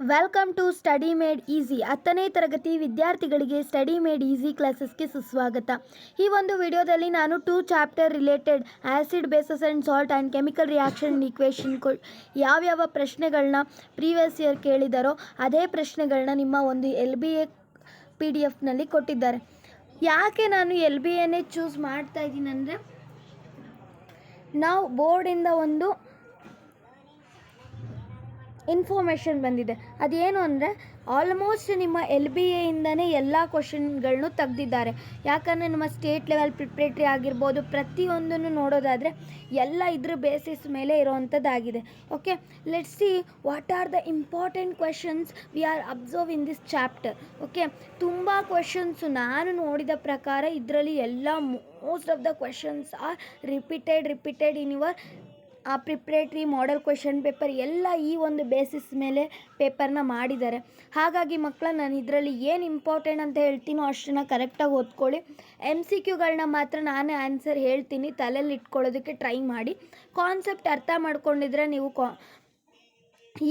Welcome to study made easy 10ನೇ ತರಗತಿ ವಿದ್ಯಾರ್ಥಿಗಳಿಗೆ ಸ್ಟಡಿ ಮೇಡ್ ಈಸಿ ಕ್ಲಾಸಸ್ಗೆ ಸುಸ್ವಾಗತ. ಈ ಒಂದು ವಿಡಿಯೋದಲ್ಲಿ ನಾನು 2 chapter related acid basis and salt and chemical reaction equation ಯಾವ್ಯಾವ ಪ್ರಶ್ನೆಗಳನ್ನ ಪ್ರೀವಿಯಸ್ ಇಯರ್ ಕೇಳಿದಾರೋ ಅದೇ ಪ್ರಶ್ನೆಗಳನ್ನ ನಿಮ್ಮ ಒಂದು LBA PDF ಕೊಟ್ಟಿದ್ದಾರೆ. ಯಾಕೆ ನಾನು LBAನೇ ಚೂಸ್ ಮಾಡ್ತಾ ಇದ್ದೀನಿ ಅಂದರೆ, ನಾವು ಬೋರ್ಡಿಂದ ಒಂದು ಇನ್ಫಾರ್ಮೇಷನ್ ಬಂದಿದೆ. ಅದೇನು ಅಂದರೆ, ಆಲ್ಮೋಸ್ಟ್ ನಿಮ್ಮ LBAಯಿಂದನೇ ಎಲ್ಲ ಕ್ವಶನ್ಗಳನ್ನು ತೆಗ್ದಿದ್ದಾರೆ. ಯಾಕಂದರೆ ನಮ್ಮ ಸ್ಟೇಟ್ ಲೆವೆಲ್ ಪ್ರಿಪ್ರೇಟ್ರಿ ಆಗಿರ್ಬೋದು, ಪ್ರತಿಯೊಂದನ್ನು ನೋಡೋದಾದರೆ ಎಲ್ಲ ಇದ್ರ ಬೇಸಿಸ್ ಮೇಲೆ ಇರೋವಂಥದ್ದಾಗಿದೆ. Okay, let's see what are the important questions we are observe in this chapter. Okay, ತುಂಬ ಕ್ವೆಶನ್ಸು ನಾನು ನೋಡಿದ ಪ್ರಕಾರ ಇದರಲ್ಲಿ ಎಲ್ಲ most of the questions are repeated in your preparatory model question paper ಎಲ್ಲ ಈ ಒಂದು ಬೇಸಿಸ್ ಮೇಲೆ ಪೇಪರ್ನ ಮಾಡಿದ್ದಾರೆ. ಹಾಗಾಗಿ ಮಕ್ಕಳ ನಾನು ಇದರಲ್ಲಿ ಏನು ಇಂಪಾರ್ಟೆಂಟ್ ಅಂತ ಹೇಳ್ತೀನೋ ಅಷ್ಟನ್ನು ಕರೆಕ್ಟಾಗಿ ಓದ್ಕೊಳ್ಳಿ. MCQಗಳನ್ನ ಮಾತ್ರ ನಾನೇ ಆನ್ಸರ್ ಹೇಳ್ತೀನಿ, ತಲೆಯಲ್ಲಿ ಇಟ್ಕೊಳ್ಳೋದಕ್ಕೆ ಟ್ರೈ ಮಾಡಿ. ಕಾನ್ಸೆಪ್ಟ್ ಅರ್ಥ ಮಾಡ್ಕೊಂಡಿದ್ರೆ ನೀವು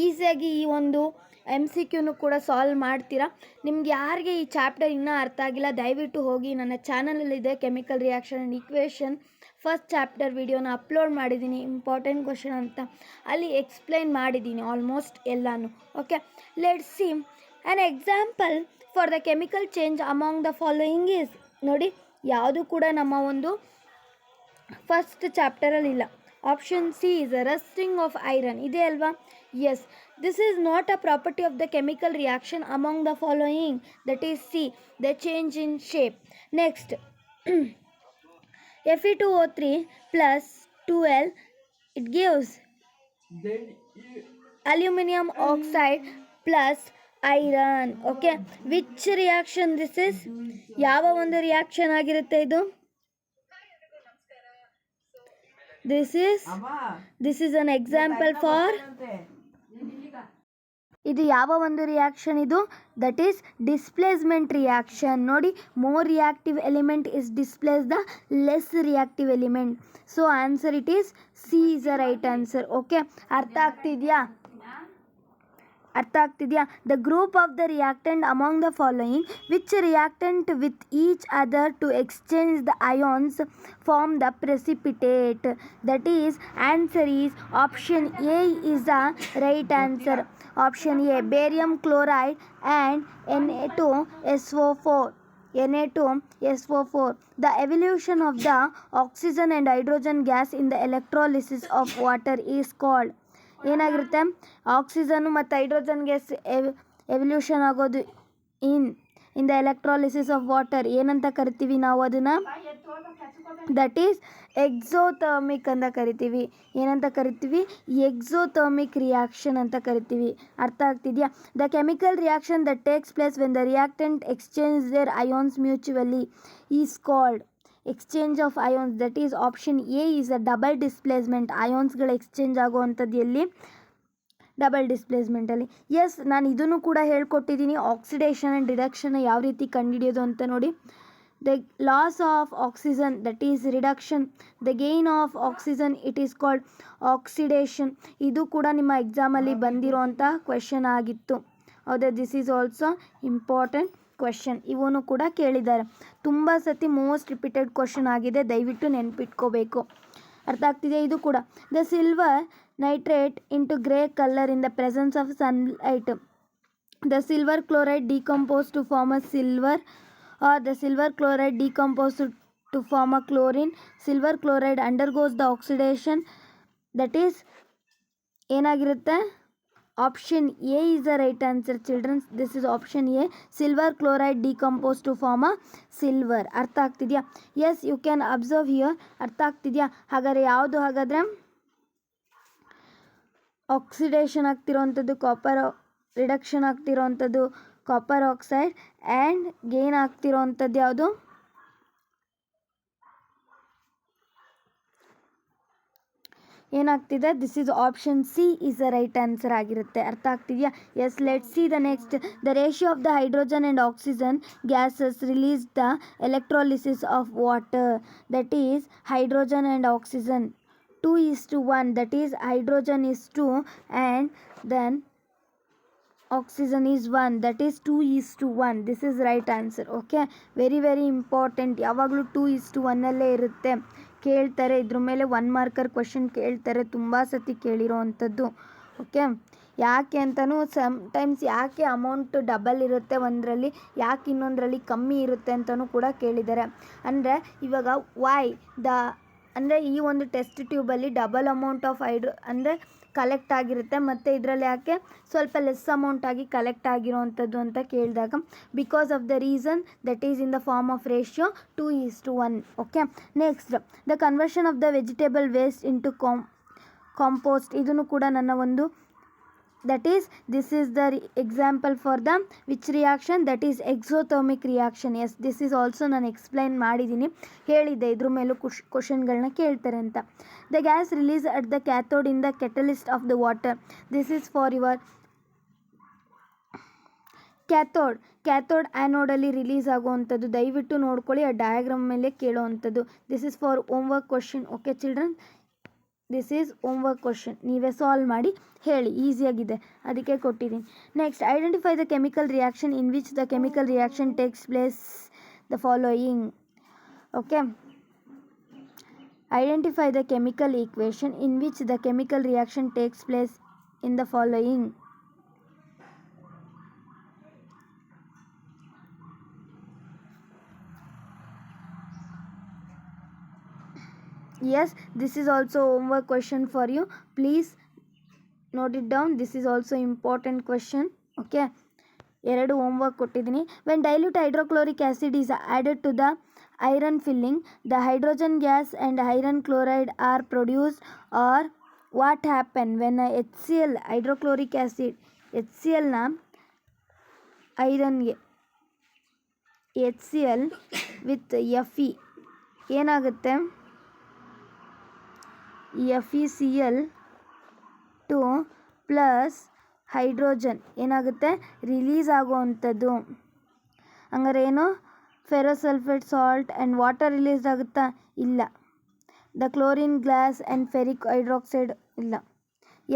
ಈಸಿಯಾಗಿ ಈ ಒಂದು MCQನೂ ಕೂಡ ಸಾಲ್ವ್ ಮಾಡ್ತೀರಾ. ನಿಮ್ಗೆ ಯಾರಿಗೆ ಈ ಚಾಪ್ಟರ್ ಇನ್ನೂ ಅರ್ಥ ಆಗಿಲ್ಲ, ದಯವಿಟ್ಟು ಹೋಗಿ ನನ್ನ ಚಾನಲಲ್ಲಿದೆ chemical reaction and equation first chapter ವಿಡಿಯೋನ ಅಪ್ಲೋಡ್ ಮಾಡಿದ್ದೀನಿ, ಇಂಪಾರ್ಟೆಂಟ್ ಕ್ವಶನ್ ಅಂತ. ಅಲ್ಲಿ ಎಕ್ಸ್ಪ್ಲೈನ್ ಮಾಡಿದ್ದೀನಿ ಆಲ್ಮೋಸ್ಟ್ ಎಲ್ಲನೂ. Okay, let's see an example for the chemical change among the following is. ನೋಡಿ, ಯಾವುದು ಕೂಡ ನಮ್ಮ ಒಂದು ಫಸ್ಟ್ ಚಾಪ್ಟರಲ್ಲಿಲ್ಲ. Option C is a rusting of iron ಇದೆ ಅಲ್ವಾ? Yes, this is not a property of the chemical reaction among the following, that is C, the change in shape. Next, Fe2O3 plus 2L, it gives aluminum oxide plus iron. Okay, which reaction this is? ಯಾವ ಒಂದು reaction ಆಗಿರುತ್ತೆ ಇದು? This is an example for, ಇದು ಯಾವ ಒಂದು reaction ಇದು? That is displacement reaction. ನೋಡಿ, more reactive element is displace the less reactive element. So answer it is C is a right answer. Okay, ಅರ್ಥ ಆಗ್ತಿದೆಯಾ? The group of the reactant among the following, which reactant with each other to exchange the ions form the precipitate. That is answer is option A is the right answer. Option A, barium chloride and Na2SO4. The evolution of the oxygen and hydrogen gas in the electrolysis of water is called. ಏನಾಗಿರುತ್ತೆ? ಆಕ್ಸಿಜನ್ನು ಮತ್ತು hydrogen gas evolution ಆಗೋದು in the electrolysis of water ಏನಂತ ಕರಿತೀವಿ ನಾವು ಅದನ್ನು? That is exothermic ಅಂತ ಕರಿತೀವಿ. ಏನಂತ ಕರಿತೀವಿ? ಎಕ್ಸೋಥರ್ಮಿಕ್ ರಿಯಾಕ್ಷನ್ ಅಂತ ಕರಿತೀವಿ. ಅರ್ಥ ಆಗ್ತಿದೆಯಾ? The chemical reaction that takes place when the reactant exchange their ions mutually is called exchange of ions. That is option A is a double displacement. ಅಯಾನ್ಸ್ಗಳು exchange ಆಗುವಂಥದ್ದು ಎಲ್ಲಿ? ಡಬಲ್ ಡಿಸ್ಪ್ಲೇಸ್ಮೆಂಟಲ್ಲಿ. ಎಸ್, ನಾನು ಇದನ್ನು ಕೂಡ ಹೇಳ್ಕೊಟ್ಟಿದ್ದೀನಿ, ಆಕ್ಸಿಡೇಷನ್ ಆ್ಯಂಡ್ ರಿಡಕ್ಷನ್ ಯಾವ ರೀತಿ ಕಂಡುಹಿಡಿಯೋದು ಅಂತ. ನೋಡಿ, the loss of oxygen that is reduction, the gain of oxygen it is called oxidation. ಇದು ಕೂಡ ನಿಮ್ಮ ಎಕ್ಸಾಮಲ್ಲಿ ಬಂದಿರೋಂಥ ಕ್ವೆಶನ್ ಆಗಿತ್ತು. ಹೌದಾ? This is also important question. ಇವನು ಕೂಡ ಕೇಳಿದ್ದಾರೆ, ತುಂಬ ಸತಿ ಮೋಸ್ಟ್ ರಿಪೀಟೆಡ್ ಕ್ವೆಶನ್ ಆಗಿದೆ, ದಯವಿಟ್ಟು ನೆನ್ಪಿಟ್ಕೋಬೇಕು. ಅರ್ಥ ಆಗ್ತಿದೆ? ಇದು ಕೂಡ the silver nitrate into grey colour in the presence of sunlight. The silver chloride decompose to form a silver, or the silver chloride decompose to form a chlorine. Silver chloride undergoes the oxidation. That is ಏನಾಗಿರುತ್ತೆ? Option A is the right answer childrens. This is option A, silver chloride decompose to form a silver. ಅರ್ಥ ಆಗ್ತಿದೆಯಾ? Yes, you can observe here. ಅರ್ಥ ಆಗ್ತಿದೆಯಾ? ಹಾಗಾದರೆ ಯಾವುದು? ಹಾಗಾದರೆ oxidation ಆಗ್ತಿರೋವಂಥದ್ದು copper, reduction ಆಗ್ತಿರೋವಂಥದ್ದು ಕಾಪರ್ ಆಕ್ಸೈಡ್, ಆ್ಯಂಡ್ ಗೇನ್ ಆಗ್ತಿರೋವಂಥದ್ದು ಯಾವುದು? ಏನಾಗ್ತಿದೆ? This is option C is the right answer ಆಗಿರುತ್ತೆ. ಅರ್ಥ ಆಗ್ತಿದೆಯಾ? Yes, let's see the next. The ratio of the hydrogen and oxygen gases release the electrolysis of water. That is hydrogen and oxygen 2:1, that is hydrogen is 2 and then oxygen is 1, that is 2:1. This is right answer. Okay, very important. ಯಾವಾಗಲೂ 2:1 ಅಲ್ಲೇ ಇರುತ್ತೆ. ಕೇಳ್ತಾರೆ ಇದ್ರ ಮೇಲೆ 1 marker question ಕೇಳ್ತಾರೆ, ತುಂಬ ಸತಿ ಕೇಳಿರೋ ಅಂಥದ್ದು. ಓಕೆ, ಯಾಕೆ ಅಂತಲೂ ಸಮ್ಟೈಮ್ಸ್ ಯಾಕೆ ಅಮೌಂಟ್ ಡಬಲ್ ಇರುತ್ತೆ ಒಂದರಲ್ಲಿ, ಯಾಕೆ ಇನ್ನೊಂದರಲ್ಲಿ ಕಮ್ಮಿ ಇರುತ್ತೆ ಅಂತಲೂ ಕೂಡ ಕೇಳಿದ್ದಾರೆ. ಅಂದರೆ ಇವಾಗ ವೈ ಅಂದರೆ ಈ ಒಂದು ಟೆಸ್ಟ್ ಟ್ಯೂಬಲ್ಲಿ ಡಬಲ್ ಅಮೌಂಟ್ ಆಫ್ ಅಂದರೆ ಕಲೆಕ್ಟ್ ಆಗಿರುತ್ತೆ, ಮತ್ತು ಇದರಲ್ಲಿ ಯಾಕೆ ಸ್ವಲ್ಪ ಲೆಸ್ ಅಮೌಂಟ್ ಆಗಿ ಕಲೆಕ್ಟ್ ಆಗಿರೋವಂಥದ್ದು ಅಂತ ಕೇಳಿದಾಗ, because of the reason that is in the form of ratio 2:1. Okay, next the conversion of the vegetable waste into compost. ಇದನ್ನು ಕೂಡ ನನ್ನ ಒಂದು that is this is the example for the which reaction, that is exothermic reaction. yes, this is also ನಾನು explain ಮಾಡಿದ್ದೀನಿ, ಹೇಳಿದ್ದೆ ಇದ್ರ ಮೇಲೂ ಕ್ವಶನ್ಗಳನ್ನ ಕೇಳ್ತಾರೆ ಅಂತ. the gas released at the cathode in the catalyst of the water, this is for your cathode ಆ್ಯನೋಡಲ್ಲಿ release ಆಗುವಂಥದ್ದು. ದಯವಿಟ್ಟು ನೋಡ್ಕೊಳ್ಳಿ, ಆ ಡಯಾಗ್ರಾಮ್ ಮೇಲೆ ಕೇಳೋವಂಥದ್ದು. This is for homework question. Okay children, this is homework question, ನೀವೇ ಸಾಲ್ವ್ ಮಾಡಿ ಹೇಳಿ, ಈಸಿಯಾಗಿದೆ ಅದಕ್ಕೆ ಕೊಟ್ಟಿದ್ದೀನಿ. Next, identify the chemical reaction in which the chemical reaction takes place the following. Okay, identify the chemical equation in which the chemical reaction takes place in the following. yes, this is also homework question for you, please note it down. this is also important question. okay, ಎರಡು homework ಕೊಟ್ಟಿದ್ದೀನಿ. when dilute hydrochloric acid is added to the iron filling, the hydrogen gas and iron chloride are produced, or what happen when HCl hydrochloric acid HCl ನ ಐರನ್ಗೆ HCl with Fe ಏನಾಗುತ್ತೆ, FeCl2 plus hydrogen ಏನಾಗುತ್ತೆ, release ಆಗುವಂಥದ್ದು. ಹಂಗಾರೆ ಏನು, ferro sulphate salt and water release ಆಗುತ್ತಾ, ಇಲ್ಲ. The chlorine glass and ferric hydroxide ಇಲ್ಲ.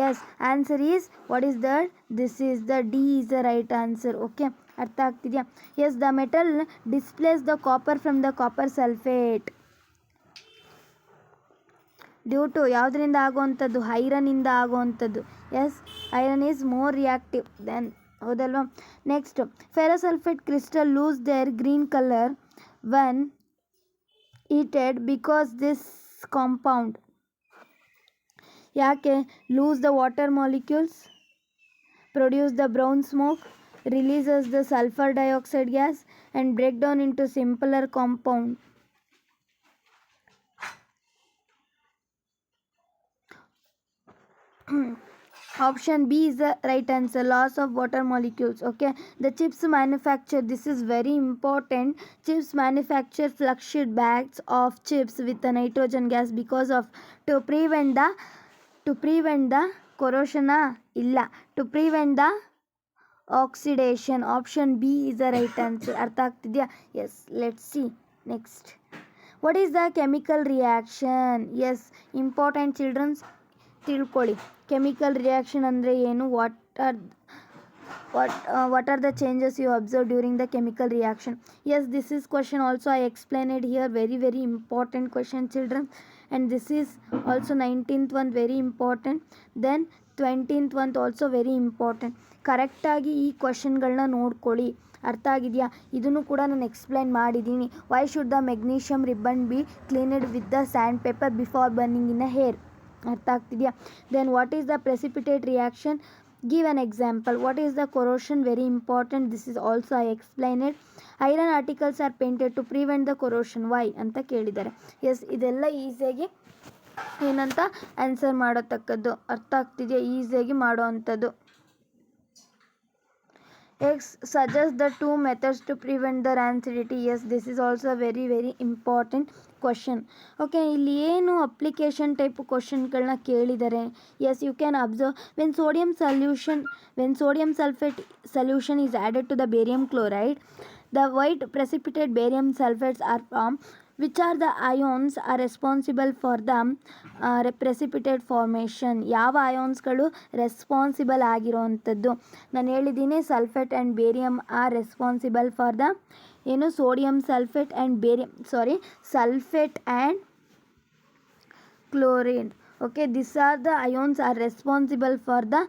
Yes, answer is what is that, this is the D is the right answer. Okay, ಅರ್ಥ ಆಗ್ತಿದೆಯಾ? Yes, the metal displace the copper from the copper sulphate due to ಯಾವುದರಿಂದ ಆಗುವಂಥದ್ದು, ಐರನ್ನಿಂದ ಆಗುವಂಥದ್ದು. Yes, iron is more reactive than, ಹೌದಲ್ವಾ? Next, ferro sulphate crystal lose their green colour when heated because this compound. ಯಾಕೆ lose the water molecules, produce the brown smoke, releases the sulphur dioxide gas and break down into simpler compound. Option B is the right answer, loss of water molecules. Okay, the chips manufacture, this is very important, chips manufacture fluctuate bags of chips with the nitrogen gas because of to prevent the corrosion illa, to prevent the oxidation. Option B is the right answer. ಅರ್ಥ ಆಗ್ತಿದೆಯಾ? yes, let's see next. what is the chemical reaction? yes, important children, ತಿಳ್ಕೊಳ್ಳಿ chemical reaction ಅಂದರೆ ಏನು, what are the changes you observe during the chemical reaction. yes, this is question also I explained it here, very important question children, and this is also 19th one very important, then 20th one also very important. ಕರೆಕ್ಟಾಗಿ ಈ ಕ್ವಶನ್ಗಳನ್ನ ನೋಡ್ಕೊಳ್ಳಿ, ಅರ್ಥ ಆಗಿದೆಯಾ? ಇದನ್ನು ಕೂಡ ನಾನು explain ಮಾಡಿದ್ದೀನಿ. Why should the magnesium ribbon be cleaned with the sand paper before burning in a air. ಅರ್ಥ ಆಗ್ತಿದೆಯಾ? Then what is the precipitate reaction, give an example. What is the corrosion, very important, this is also I explain it. Iron articles are painted to prevent the corrosion, why ಅಂತ ಕೇಳಿದ್ದಾರೆ. S, ಇದೆಲ್ಲ ಈಸಿಯಾಗಿ ಏನಂತ answer ಮಾಡೋತಕ್ಕದ್ದು, ಅರ್ಥ ಆಗ್ತಿದೆಯಾ? ಈಸಿಯಾಗಿ ಮಾಡೋ ಅಂಥದ್ದು. X suggests the two methods to prevent the rancidity. yes, this is also very important question. okay, ಇಲ್ಲಿ ಏನು ಅಪ್ಲಿಕೇಶನ್ ಟೈಪ್ ಕ್ವಶನ್ಗಳನ್ನ ಕೇಳಿದ್ದಾರೆ. yes, you can observe when sodium sulfate solution is added to the barium chloride, the white precipitate barium sulfates are formed which are the ions are responsible for the precipitate formation. ಯಾವ ಅಯೋನ್ಸ್ಗಳು responsible ಆಗಿರೋವಂಥದ್ದು? ನಾನು ಹೇಳಿದ್ದೀನಿ sulphate and barium are responsible for the ಏನು sodium sulphate and sulphate and chlorine. Okay, these are the ions are responsible for the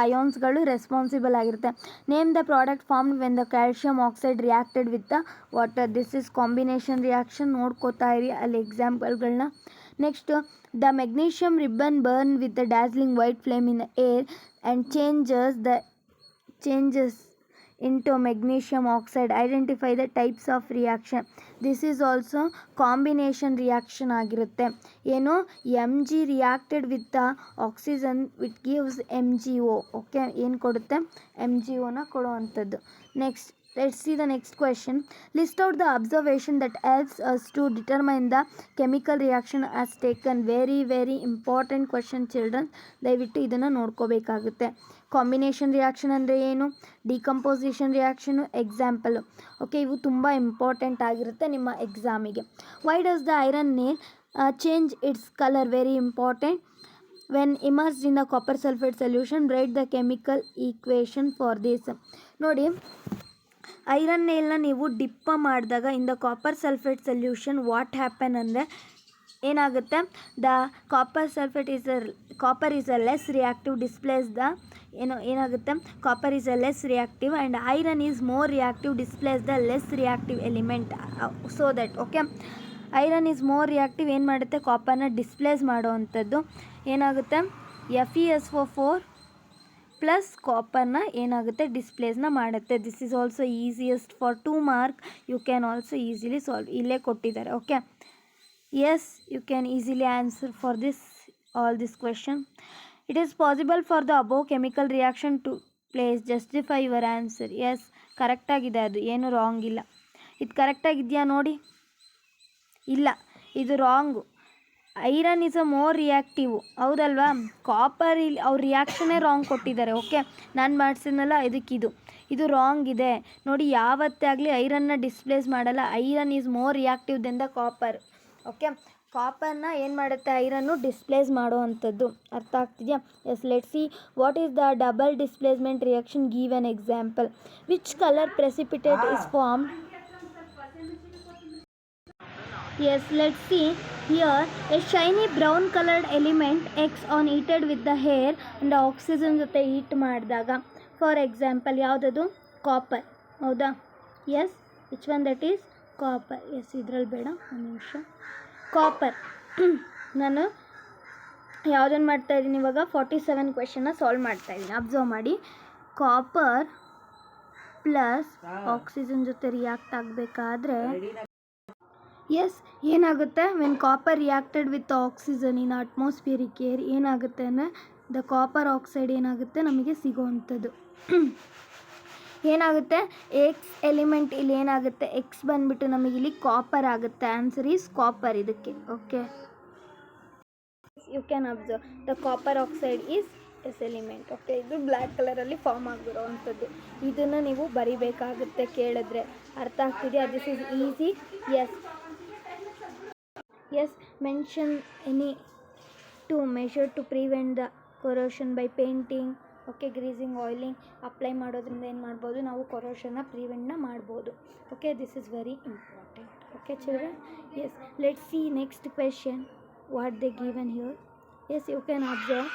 ionsಗಳು responsible ಆಗಿರುತ್ತೆ. Name the product formed when the calcium oxide reacted with the water. This is combination reaction. ನೋಡ್ಕೋತಾ ಇರಿ ಅಲ್ಲಿ ಎಕ್ಸಾಂಪಲ್ಗಳನ್ನ. Next, the magnesium ribbon burn with the dazzling white flame in the air and changes into magnesium oxide. Identify the types of reaction. This is also combination reaction ಆಗಿರುತ್ತೆ. ಏನು Mg reacted with the oxygen it gives MgO. Okay, ಏನು ಕೊಡುತ್ತೆ? MgOನ ಕೊಡುವಂಥದ್ದು. Next, let's see the next question. List out the observation that helps us to determine the chemical reaction as taken. Very important question children. ದಯವಿಟ್ಟು ಇದನ್ನು ನೋಡ್ಕೋಬೇಕಾಗುತ್ತೆ. Combination reaction ಅಂದರೆ ಏನು, decomposition reaction, example. Okay, ಇವು ತುಂಬ important ಆಗಿರುತ್ತೆ ನಿಮ್ಮ ಎಕ್ಸಾಮಿಗೆ. Why does the iron nail change its colour? Very important. When immersed in the copper sulphate solution write the chemical equation for this. ನೋಡಿ, ಐರನ್ ನೇಲ್ನ ನೀವು ಡಿಪ್ಪ ಮಾಡಿದಾಗ in the copper sulphate solution what happen ಅಂದರೆ ಏನಾಗುತ್ತೆ, the copper is a less reactive displace the ಏನಾಗುತ್ತೆ, copper is a less reactive and iron is more reactive displace the less reactive element. So that okay, iron is more reactive ಏನು ಮಾಡುತ್ತೆ, ಕಾಪರ್ನ displays ಮಾಡೋವಂಥದ್ದು. ಏನಾಗುತ್ತೆ, FeSO4 plus ಕಾಪರ್ನ ಏನಾಗುತ್ತೆ, ಡಿಸ್ಪ್ಲೇಸ್ನ ಮಾಡುತ್ತೆ. This is also easiest for 2 mark. You can also easily solve. ಇಲ್ಲೇ ಕೊಟ್ಟಿದ್ದಾರೆ. Okay, yes, you can easily answer for all this question. It is possible for the above chemical reaction to place. Justify your answer. Yes, ಕರೆಕ್ಟಾಗಿದೆ, ಅದು ಏನು wrong ಇಲ್ಲ. ಇದು ಕರೆಕ್ಟಾಗಿದೆಯಾ ನೋಡಿ? ಇಲ್ಲ, ಇದು wrong. Iron is a more reactive, ಹೌದಲ್ವಾ? ಕಾಪರ್ ಇಲ್ಲಿ ಅವ್ರ ರಿಯಾಕ್ಷನೇ ರಾಂಗ್ ಕೊಟ್ಟಿದ್ದಾರೆ. ಓಕೆ, ನಾನು ಮಾಡಿಸಿದ್ನಲ್ಲ ಇದು ರಾಂಗ್ ಇದೆ ನೋಡಿ. ಯಾವತ್ತೇ ಆಗಲಿ ಐರನ್ನ ಡಿಸ್ಪ್ಲೇಸ್ ಮಾಡಲ್ಲ. Iron is more reactive then the copper. Okay, ಕಾಪರ್ನ ಏನು ಮಾಡುತ್ತೆ, ಐರನ್ನು ಡಿಸ್ಪ್ಲೇಸ್ ಮಾಡುವಂಥದ್ದು. ಅರ್ಥ ಆಗ್ತಿದೆಯಾ? Yes, let see what is the double displacement reaction. Give an example. Which colour precipitate is formed? Yes, let's see here. A shiny brown colored element X on heated with the air and oxygen ಜೊತೆ heat ಮಾಡಿದಾಗ, for example ಯಾವುದದು? Copper, ಹೌದಾ? Yes, which one that is? Copper. Yes, ಇದರಲ್ಲಿ ಬೇಡ, ಒಂದು ನಿಮಿಷ. Copper. ನಾನು ಯಾವುದನ್ನು ಮಾಡ್ತಾಯಿದ್ದೀನಿ ಇವಾಗ? 47 ಕ್ವೆಶನ್ನ ಸಾಲ್ವ್ ಮಾಡ್ತಾಯಿದ್ದೀನಿ. ಅಬ್ಸರ್ವ್ ಮಾಡಿ. ಕಾಪರ್ ಪ್ಲಸ್ ಆಕ್ಸಿಜನ್ ಜೊತೆ ರಿಯಾಕ್ಟ್ ಆಗಬೇಕಾದ್ರೆ ಎಸ್ ಏನಾಗುತ್ತೆ, when copper reacted with oxygen in atmospheric air ಏನಾಗುತ್ತೆ ಅಂದರೆ ದ ಕಾಪರ್ ಆಕ್ಸೈಡ್ ಏನಾಗುತ್ತೆ ನಮಗೆ ಸಿಗೋವಂಥದ್ದು. ಏನಾಗುತ್ತೆ, ಎಕ್ಸ್ ಎಲಿಮೆಂಟ್ ಇಲ್ಲಿ ಏನಾಗುತ್ತೆ, ಎಕ್ಸ್ ಬಂದುಬಿಟ್ಟು ನಮಗೆ ಇಲ್ಲಿ ಕಾಪರ್ ಆಗುತ್ತೆ. ಆನ್ಸರ್ ಈಸ್ ಕಾಪರ್ ಇದಕ್ಕೆ. Okay, you can observe the copper oxide is yes element. Okay, ಇದು ಬ್ಲ್ಯಾಕ್ ಕಲರಲ್ಲಿ ಫಾರ್ಮ್ ಆಗಿರೋವಂಥದ್ದು. ಇದನ್ನು ನೀವು ಬರಿಬೇಕಾಗುತ್ತೆ ಕೇಳಿದ್ರೆ. ಅರ್ಥ ಆಗ್ತಿದೆಯಾ? This is easy. Yes, mention any to measure to prevent the corrosion by painting. Okay, greasing, oiling apply ಮಾಡೋದ್ರಿಂದ ಏನು ಮಾಡ್ಬೋದು ನಾವು, ಕೊರೋಷನ್ನ ಪ್ರಿವೆಂಟ್ನ ಮಾಡ್ಬೋದು. Okay, this is very important. Okay children, yes, let see next question what they given here. Yes, you can observe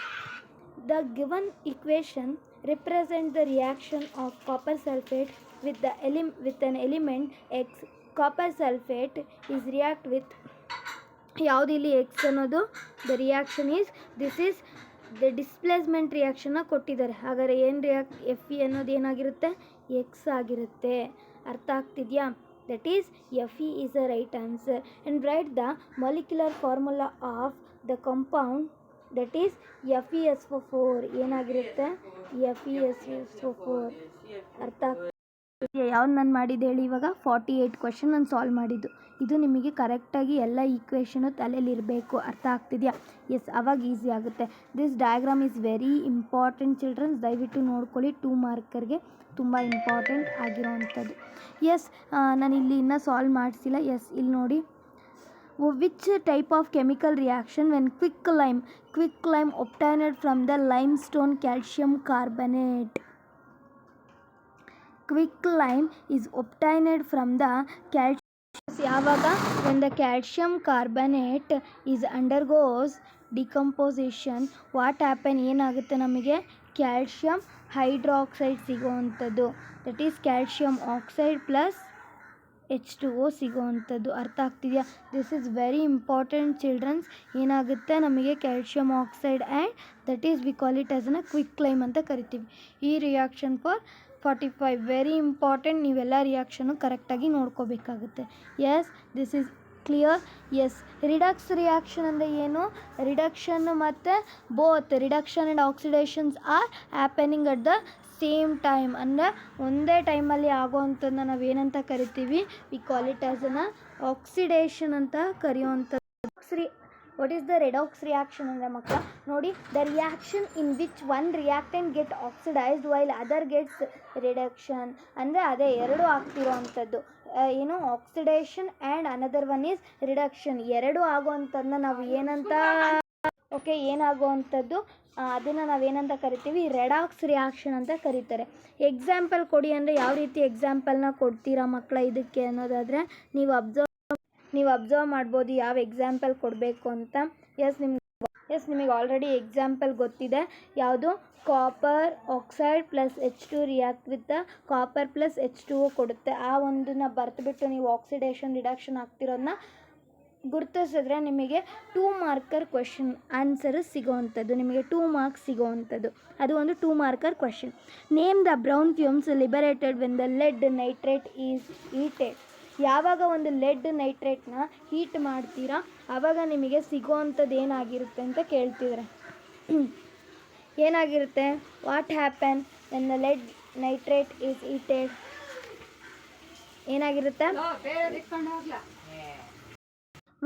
the given equation represent the reaction of copper sulfate with an element X. Copper sulfate is react with ಯಾವುದು ಇಲ್ಲಿ X ಅನ್ನೋದು? The reaction is this is the displacement ರಿಯಾಕ್ಷನ್ನ ಕೊಟ್ಟಿದ್ದಾರೆ. ಹಾಗಾದರೆ ಏನು Fe ಅನ್ನೋದು ಏನಾಗಿರುತ್ತೆ? X ಆಗಿರುತ್ತೆ. ಅರ್ಥ ಆಗ್ತಿದೆಯಾ? That is Fe is a right answer. And write the molecular formula of the compound that is FeSO4. ಏನಾಗಿರುತ್ತೆ? FeSO4. ಅರ್ಥ ಯಾವ್ದು ನಾನು ಮಾಡಿದ್ದು ಹೇಳಿ ಇವಾಗ 48 ಕ್ವೆಶನ್ ನಾನು ಸಾಲ್ವ್ ಮಾಡಿದ್ದು. ಇದು ನಿಮಗೆ ಕರೆಕ್ಟಾಗಿ ಎಲ್ಲ ಈಕ್ವೇಷನು ತಲೆಯಲ್ಲಿ ಇರಬೇಕು. ಅರ್ಥ ಆಗ್ತಿದೆಯಾ? ಎಸ್, ಅವಾಗ ಈಸಿ ಆಗುತ್ತೆ. This diagram is very important childrens, ದಯವಿಟ್ಟು ನೋಡ್ಕೊಳ್ಳಿ. 2 ಮಾರ್ಕರ್ಗೆ ತುಂಬ ಇಂಪಾರ್ಟೆಂಟ್ ಆಗಿರೋವಂಥದ್ದು. ಎಸ್, ನಾನು ಇಲ್ಲಿ ಇನ್ನೂ ಸಾಲ್ವ್ ಮಾಡಿಸಿಲ್ಲ. ಎಸ್, ಇಲ್ಲಿ ನೋಡಿ. Which type of chemical reaction when quick lime obtained from the limestone calcium carbonate. Quick lime is obtained from the calcium. ಯಾವಾಗ when the calcium carbonate is undergoes decomposition, what happen, ಏನಾಗುತ್ತೆ ನಮಗೆ calcium hydroxide ಸಿಗೋವಂಥದ್ದು. That is calcium oxide plus H2O ಸಿಗೋವಂಥದ್ದು. ಅರ್ಥ ಆಗ್ತಿದೆಯಾ? This is very important childrens. ಏನಾಗುತ್ತೆ ನಮಗೆ calcium oxide and that is we call it as a quick lime ಅಂತ ಕರಿತೀವಿ. ಈ ರಿಯಾಕ್ಷನ್ ಫಾರ್ 45 ವೆರಿ ಇಂಪಾರ್ಟೆಂಟ್. ನೀವೆಲ್ಲ ರಿಯಾಕ್ಷನು ಕರೆಕ್ಟಾಗಿ ನೋಡ್ಕೋಬೇಕಾಗುತ್ತೆ. Yes, this is clear. Yes, redox reaction ಅಂದರೆ ಏನು? ರಿಡಕ್ಷನ್ ಮತ್ತು both reduction and oxidations are happening at the same time. ಅಂದರೆ ಒಂದೇ ಟೈಮಲ್ಲಿ ಆಗೋವಂಥದ್ದನ್ನ ನಾವೇನಂತ ಕರಿತೀವಿ? We call it as an oxidation ಅಂತ ಕರೆಯುವಂಥದ್ದು. What is the redox reaction ಅಂದರೆ ಮಕ್ಕಳ ನೋಡಿ, the reaction in which one reactant get oxidised while other gets reduction. ಅಂದರೆ ಅದೇ ಎರಡು ಆಗ್ತಿರೋ ಅಂಥದ್ದು ಏನು oxidation and another one is reduction. ಎರಡು ಆಗೋವಂಥದ್ದನ್ನ ನಾವು ಏನಂತ ಏನಾಗುವಂಥದ್ದು ಅದನ್ನು ನಾವೇನಂತ ಕರಿತೀವಿ? ರೆಡಾಕ್ಸ್ ರಿಯಾಕ್ಷನ್ ಅಂತ ಕರೀತಾರೆ. ಎಕ್ಸಾಂಪಲ್ ಕೊಡಿ ಅಂದರೆ ಯಾವ ರೀತಿ ಎಕ್ಸಾಂಪಲ್ನ ಕೊಡ್ತೀರಾ ಮಕ್ಕಳ ಇದಕ್ಕೆ ಅನ್ನೋದಾದರೆ ನೀವು ಅಬ್ಸರ್ವ್ ಮಾಡ್ಬೋದು ಯಾವ ಎಕ್ಸಾಂಪಲ್ ಕೊಡಬೇಕು ಅಂತ. ಎಸ್, ನಿಮಗೆ ಆಲ್ರೆಡಿ ಎಕ್ಸಾಂಪಲ್ ಗೊತ್ತಿದೆ. ಯಾವುದು? Copper oxide plus H2 react with copper plus H2O ಕೊಡುತ್ತೆ. ಆ ಒಂದನ್ನು ಬರೆದುಬಿಟ್ಟು ನೀವು ಆಕ್ಸಿಡೇಷನ್ ರಿಡಕ್ಷನ್ ಆಗ್ತಿರೋದನ್ನ ಗುರುತಿಸಿದ್ರೆ ನಿಮಗೆ 2 ಮಾರ್ಕರ್ ಕ್ವೆಶನ್ ಆನ್ಸರ್ ಸಿಗೋವಂಥದ್ದು. ನಿಮಗೆ 2 ಮಾರ್ಕ್ಸ್ ಸಿಗೋವಂಥದ್ದು. ಅದು ಒಂದು 2 marker question. Name the brown fumes liberated when the lead nitrate is heated. ಯಾವಾಗ ಒಂದು ಲೆಡ್ ನೈಟ್ರೇಟ್ನ ಹೀಟ್ ಮಾಡ್ತೀರಾ ಆವಾಗ ನಿಮಗೆ ಸಿಗೋವಂಥದ್ದು ಏನಾಗಿರುತ್ತೆ ಅಂತ ಕೇಳ್ತಿದ್ರೆ ಏನಾಗಿರುತ್ತೆ? What happen when the lead nitrate is heated? ಏನಾಗಿರುತ್ತೆ?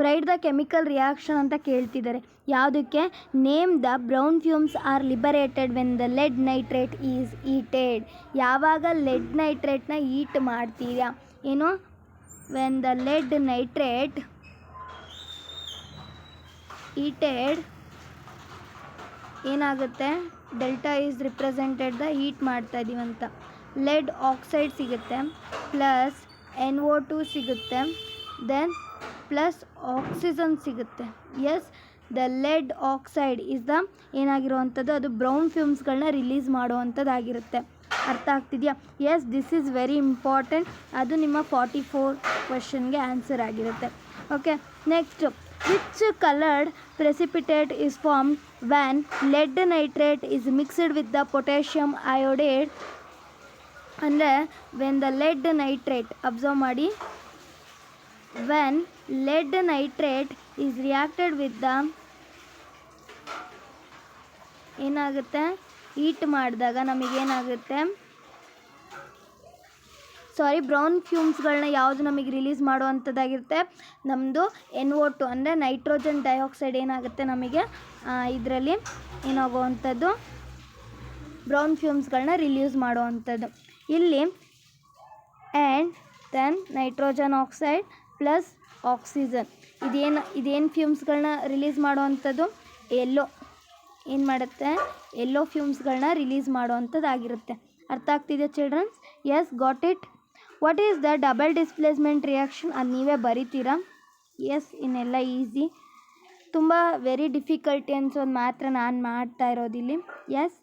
ರೈಟ್ ದ ಕೆಮಿಕಲ್ ರಿಯಾಕ್ಷನ್ ಅಂತ ಕೇಳ್ತಿದ್ದಾರೆ. ಯಾವುದಕ್ಕೆ? Name the brown fumes are liberated when the lead nitrate is heated. ಯಾವಾಗ ಲೆಡ್ ನೈಟ್ರೇಟ್ನ ಹೀಟ್ ಮಾಡ್ತೀರಾ ಏನು? When the lead nitrate heated ಏನಾಗುತ್ತೆ? Delta is represented the heat ಮಾಡ್ತಾ ಇದೀವಂತ. ಲೆಡ್ ಆಕ್ಸೈಡ್ ಸಿಗುತ್ತೆ ಪ್ಲಸ್ NO2 ಸಿಗುತ್ತೆ, ದೆನ್ ಪ್ಲಸ್ ಆಕ್ಸಿಜನ್ ಸಿಗುತ್ತೆ. Yes, the lead oxide is the ಏನಾಗಿರುವಂಥದ್ದು? ಅದು ಬ್ರೌನ್ ಫ್ಯೂಮ್ಸ್ಗಳನ್ನ ರಿಲೀಸ್ ಮಾಡುವಂಥದ್ದಾಗಿರುತ್ತೆ. ಅರ್ಥ ಆಗ್ತಿದೆಯಾ? Yes, this is very important. ಅದು ನಿಮ್ಮ 44 ಕ್ವೆಶನ್ಗೆ ಆನ್ಸರ್ ಆಗಿರುತ್ತೆ. Okay, next, which coloured precipitate is formed when lead nitrate is mixed with the potassium iodide. ಅಂದರೆ when the lead nitrate, observe ಮಾಡಿ, when lead nitrate is reacted with the ಏನಾಗುತ್ತೆ? Heat ಮಾಡಿದಾಗ ನಮಗೇನಾಗುತ್ತೆ? Brown ಫ್ಯೂಮ್ಸ್ಗಳನ್ನ ಯಾವುದು ನಮಗೆ release ಮಾಡುವಂಥದ್ದಾಗಿರುತ್ತೆ? ನಮ್ಮದು NO2 ಅಂದರೆ nitrogen dioxide ಏನಾಗುತ್ತೆ ನಮಗೆ ಇದರಲ್ಲಿ ಏನಾಗುವಂಥದ್ದು? ಬ್ರೌನ್ ಫ್ಯೂಮ್ಸ್ಗಳನ್ನ ರಿಲೀಸ್ ಮಾಡುವಂಥದ್ದು. ಇಲ್ಲಿ and then nitrogen oxide plus oxygen ಇದೇನು ಫ್ಯೂಮ್ಸ್ಗಳನ್ನ ರಿಲೀಸ್ ಮಾಡುವಂಥದ್ದು? ಏನು ಮಾಡುತ್ತೆ? ಎಲ್ಲೋ ಫ್ಯೂಮ್ಸ್ಗಳನ್ನ ರಿಲೀಸ್ ಮಾಡುವಂಥದ್ದಾಗಿರುತ್ತೆ. ಅರ್ಥ ಆಗ್ತಿದೆ childrens? Yes, got it. What is the double displacement reaction? ಅದು ನೀವೇ ಬರಿತೀರಾ. ಎಸ್, ಇನ್ನೆಲ್ಲ ಈಸಿ. ತುಂಬ ವೆರಿ ಡಿಫಿಕಲ್ಟಿ ಅನ್ಸೋದು ಮಾತ್ರ ನಾನು ಮಾಡ್ತಾ ಇರೋದಿಲ್ಲಿ. ಎಸ್,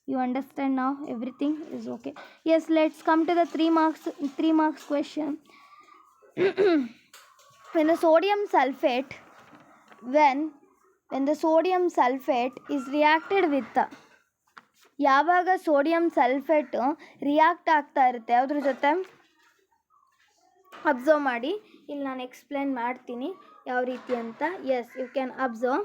you understand now, everything is okay. Yes, let's come to the 3 marks question. when the sodium sulfate is reacted with, ಯಾವಾಗ ಸೋಡಿಯಂ ಸಲ್ಫೇಟ್ ರಿಯಾಕ್ಟ್ ಆಗ್ತಾ ಇರುತ್ತೆ ಯಾವುದ್ರ ಜೊತೆ? ಅಬ್ಸರ್ವ್ ಮಾಡಿ, ಇಲ್ಲಿ ನಾನು ಎಕ್ಸ್ಪ್ಲೇನ್ ಮಾಡ್ತೀನಿ ಯಾವ ರೀತಿ ಅಂತ. Yes, you can observe.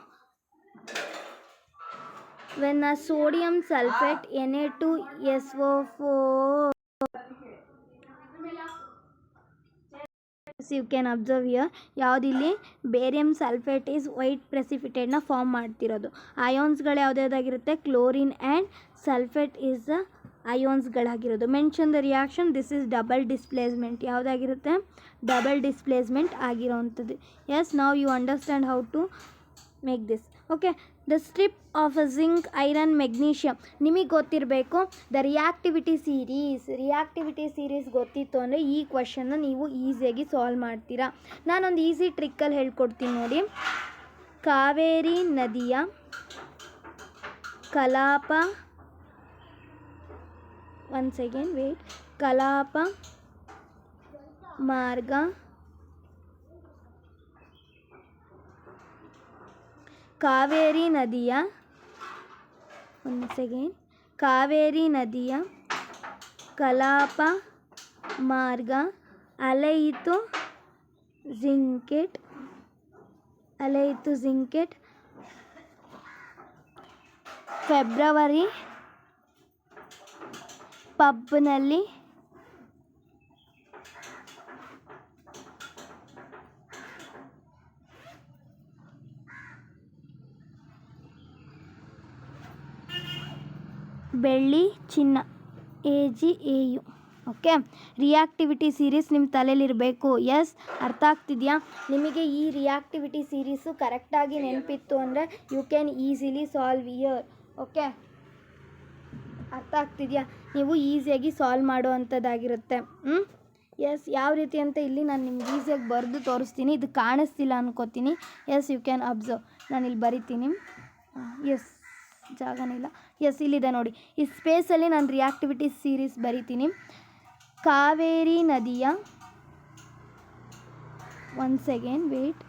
when a sodium sulfate Na2SO4 you can observe here ಯಾವುದಿಲ್ಲಿ ಬೇರಿಯಂ ಸಲ್ಫೇಟ್ ಈಸ್ ವೈಟ್ ಪ್ರೆಸಿಪಿಟೇಟ್ನ ಫಾರ್ಮ್ ಮಾಡ್ತಿರೋದು. ಅಯಾನ್ಸ್ಗಳು ಯಾವುದ್ಯಾವುದಾಗಿರುತ್ತೆ, chlorine and sulphate is the ಅಯಾನ್ಸ್ಗಳಾಗಿರೋದು. Mention the reaction, this is double displacement, ಯಾವುದಾಗಿರುತ್ತೆ ಡಬಲ್ ಡಿಸ್ಪ್ಲೇಸ್ಮೆಂಟ್ ಆಗಿರೋವಂಥದ್ದು. Yes, now you understand how to make this. Okay, the strip of a zinc iron magnesium, ನಿಮಗೆ ಗೊತ್ತಿರಬೇಕು the reactivity series ಗೊತ್ತಿತ್ತು ಅಂದರೆ ಈ ಕ್ವಶನ್ನ ನೀವು ಈಸಿಯಾಗಿ ಸಾಲ್ವ್ ಮಾಡ್ತೀರಾ. ನಾನೊಂದು ಈಸಿ ಟ್ರಿಕ್ಕಲ್ಲಿ ಹೇಳ್ಕೊಡ್ತೀನಿ ನೋಡಿ. ಕಾವೇರಿ ನದಿಯ ಕಲಾಪ, ಒನ್ ಸೆಕೆಂಡ್ ವೇಟ್, ಕಲಾಪ ಮಾರ್ಗ ಕಾವೇರಿ ನದಿಯ, ಒಂದು ಸೆಕೆಂಡ್, ಕಾವೇರಿ ನದಿಯ ಕಲಾಪ ಮಾರ್ಗ ಅಲೆಯಿತು ಜಿಂಕೆಟ್ ಫೆಬ್ರವರಿ ಪಬ್ನಲ್ಲಿ ಬೆಳ್ಳಿ ಚಿನ್ನ, AgAu. ಓಕೆ, ರಿಯಾಕ್ಟಿವಿಟಿ ಸೀರೀಸ್ ನಿಮ್ಮ ತಲೆಯಲ್ಲಿರಬೇಕು. ಎಸ್, ಅರ್ಥ ಆಗ್ತಿದೆಯಾ ನಿಮಗೆ? ಈ ರಿಯಾಕ್ಟಿವಿಟಿ ಸೀರೀಸು ಕರೆಕ್ಟಾಗಿ ನೆನಪಿತ್ತು ಅಂದರೆ you can easily solve here. Okay, ಅರ್ಥ ಆಗ್ತಿದೆಯಾ? ನೀವು ಈಸಿಯಾಗಿ ಸಾಲ್ವ್ ಮಾಡೋ ಅಂಥದ್ದಾಗಿರುತ್ತೆ. ಎಸ್, ಯಾವ ರೀತಿ ಅಂತ ಇಲ್ಲಿ ನಾನು ನಿಮ್ಗೆ ಈಸಿಯಾಗಿ ಬರೆದು ತೋರಿಸ್ತೀನಿ. ಇದು ಕಾಣಿಸ್ತಿಲ್ಲ ಅನ್ಕೋತೀನಿ. Yes, you can observe. ನಾನು ಇಲ್ಲಿ ಬರಿತೀನಿ. ಎಸ್, ಜಾಗನೇ ಇಲ್ಲ. ಎಸ್, ಇಲ್ಲಿದೆ ನೋಡಿ. ಈ ಸ್ಪೇಸಲ್ಲಿ ನಾನು ರಿಯಾಕ್ಟಿವಿಟಿ ಸೀರೀಸ್ ಬರಿತೀನಿ. ಕಾವೇರಿ ನದಿಯ, ಒನ್ ಸೆಕೆಂಡ್ ವೇಟ್,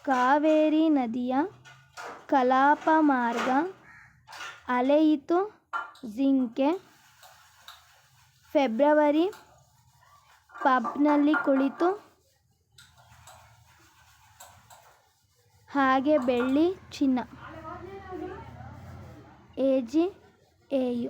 ಕಾವೇರಿ ನದಿಯ ಕಲಾಪ ಮಾರ್ಗ ಅಲೆಯಿತು ಜಿಂಕೆ ಫೆಬ್ರವರಿ ಪಬ್ನಲ್ಲಿ ಕುಳಿತು ಹಾಗೆ ಬೆಳ್ಳಿ ಚಿನ್ನ, AgAu.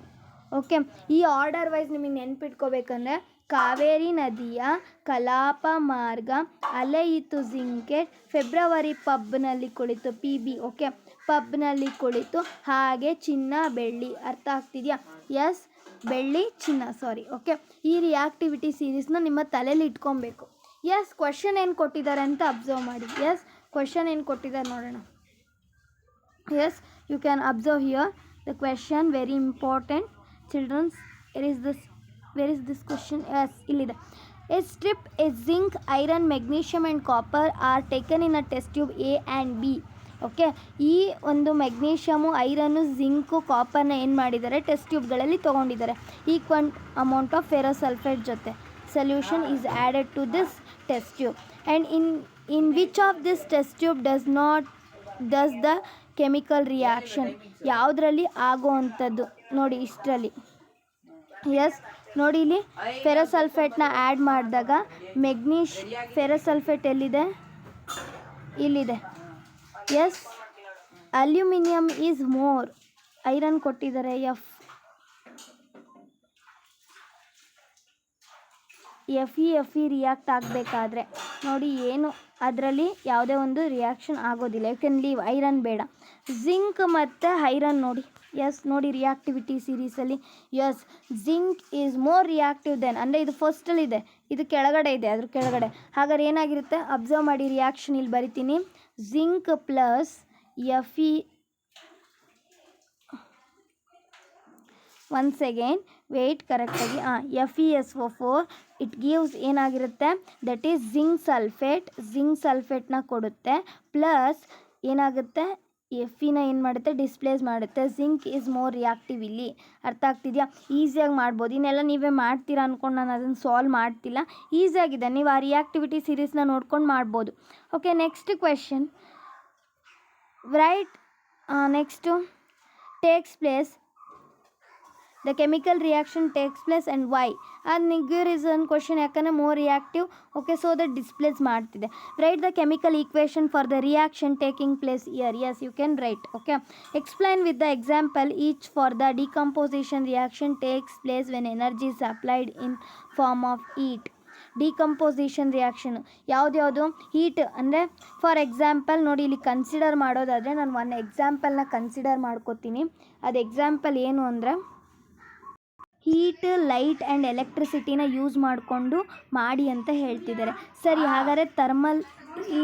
ಓಕೆ, ಈ ಆರ್ಡರ್ ವೈಸ್ ನಿಮಗೆ ನೆನ್ಪಿಟ್ಕೋಬೇಕಂದ್ರೆ ಕಾವೇರಿ ನದಿಯ ಕಲಾಪ ಮಾರ್ಗ ಅಲೆಯಿತು ಜಿಂಕೆ ಫೆಬ್ರವರಿ ಪಬ್ನಲ್ಲಿ ಕುಳಿತು, PB. ಓಕೆ, ಪಬ್ನಲ್ಲಿ ಕುಳಿತು ಹಾಗೆ ಚಿನ್ನ ಬೆಳ್ಳಿ. ಅರ್ಥ ಆಗ್ತಿದೆಯಾ? ಎಸ್, ಬೆಳ್ಳಿ ಚಿನ್ನ, ಸಾರಿ. ಓಕೆ, ಈ ರಿಯಾಕ್ಟಿವಿಟಿ ಸೀರೀಸ್ನ ನಿಮ್ಮ ತಲೆಯಲ್ಲಿ ಇಟ್ಕೊಬೇಕು. ಎಸ್, ಕ್ವಶನ್ ಏನು ಕೊಟ್ಟಿದ್ದಾರೆ ಅಂತ ಅಬ್ಸರ್ವ್ ಮಾಡಿ. ಎಸ್, ಕ್ವಶನ್ ಏನು ಕೊಟ್ಟಿದ್ದಾರೆ ನೋಡೋಣ. Yes, you can observe here the question, very important childrens. Where is this question? Yes, ಇಲ್ಲಿದೆ. A strip, a zinc, iron, magnesium and copper are taken in a test tube A and B. Okay, ಈ ಒಂದು magnesium, iron, zinc, ಕಾಪರ್ನ ಏನು ಮಾಡಿದ್ದಾರೆ, test ಟ್ಯೂಬ್ಗಳಲ್ಲಿ ತೊಗೊಂಡಿದ್ದಾರೆ. Equal amount of ferrous sulphate ಜೊತೆ solution is added to this test tube. And in which of this test tube does the chemical reaction, ಯಾವುದರಲ್ಲಿ ಆಗೋ ಅಂಥದ್ದು ನೋಡಿ ಇಷ್ಟರಲ್ಲಿ. ಎಸ್, ನೋಡಿ ಇಲ್ಲಿ ಫೆರೋಸಲ್ಫೇಟ್ನ ಆ್ಯಡ್ ಮಾಡಿದಾಗ ಫೆರೋಸಲ್ಫೇಟ್ ಎಲ್ಲಿದೆ, ಇಲ್ಲಿದೆ. Yes, aluminium is more, iron ಕೊಟ್ಟಿದ್ದಾರೆ Fe ರಿಯಾಕ್ಟ್ ಆಗಬೇಕಾದ್ರೆ ನೋಡಿ ಏನು ಅದರಲ್ಲಿ ಯಾವುದೇ ಒಂದು ರಿಯಾಕ್ಷನ್ ಆಗೋದಿಲ್ಲ. ಯು ಕ್ಯಾನ್ ಲೀವ್, ಐರನ್ ಬೇಡ. ಜಿಂಕ್ ಮತ್ತು ಐರನ್ ನೋಡಿ. ಎಸ್, ನೋಡಿ ರಿಯಾಕ್ಟಿವಿಟಿ ಸೀರೀಸಲ್ಲಿ. Yes, zinc is more reactive then, ಅಂದರೆ ಇದು ಫಸ್ಟಲ್ಲಿದೆ, ಇದು ಕೆಳಗಡೆ ಇದೆ, ಅದ್ರ ಕೆಳಗಡೆ. ಹಾಗಾದ್ರೆ ಏನಾಗಿರುತ್ತೆ ಅಬ್ಸರ್ವ್ ಮಾಡಿ. ರಿಯಾಕ್ಷನ್ ಇಲ್ಲಿ ಬರಿತೀನಿ. Zinc plus Fe, one second weight, ಕರೆಕ್ಟಾಗಿ FeSO4 ಇಟ್ ಗಿವ್ಸ್ ಏನಾಗಿರುತ್ತೆ, ದಟ್ ಈಸ್ ಜಿಂಕ್ ಸಲ್ಫೇಟ್ನ ಕೊಡುತ್ತೆ. ಪ್ಲಸ್ ಏನಾಗುತ್ತೆ, Feನ ಏನು ಮಾಡುತ್ತೆ, ಡಿಸ್ಪ್ಲೇಸ್ ಮಾಡುತ್ತೆ. ಜಿಂಕ್ ಈಸ್ ಮೋರ್ ರಿಯಾಕ್ಟಿವ್ ಇಲ್ಲಿ. ಅರ್ಥ ಆಗ್ತಿದೆಯಾ? ಈಸಿಯಾಗಿ ಮಾಡ್ಬೋದು. ಇನ್ನೆಲ್ಲ ನೀವೇ ಮಾಡ್ತೀರಾ ಅಂದ್ಕೊಂಡು ನಾನು ಅದನ್ನು ಸಾಲ್ವ್ ಮಾಡ್ತಿಲ್ಲ. ಈಸಿಯಾಗಿದೆ, ನೀವು ಆ ರಿಯಾಕ್ಟಿವಿಟಿ ಸೀರೀಸ್ನ ನೋಡ್ಕೊಂಡು ಮಾಡ್ಬೋದು. Okay, next question write. Next takes place the chemical reaction takes place and why. ಅದು ನಿಗ್ಯೂ ರೀಸನ್ ಕ್ವಶನ್, ಯಾಕಂದರೆ more reactive. Okay, so that displace ಮಾಡ್ತಿದೆ. Write the chemical equation for the reaction taking place here. Yes, you can write. Okay, explain with the example each for the decomposition reaction takes place when energy is applied in form of heat. Decomposition reaction ಯಾವ್ದ್ಯಾವುದು? Heat ಅಂದರೆ for example ನೋಡಿ, ಇಲ್ಲಿ consider ಮಾಡೋದಾದರೆ ನಾನು ಒಂದು ಎಕ್ಸಾಂಪಲ್ನ consider ಮಾಡ್ಕೋತೀನಿ. ಅದು example ಏನು ಅಂದರೆ, ಹೀಟ್, ಲೈಟ್ ಆ್ಯಂಡ್ ಎಲೆಕ್ಟ್ರಿಸಿಟಿನ ಯೂಸ್ ಮಾಡಿಕೊಂಡು ಮಾಡಿ ಅಂತ ಹೇಳ್ತಿದ್ದಾರೆ. ಸರಿ, ಹಾಗಾದರೆ ಥರ್ಮಲ್ ಈ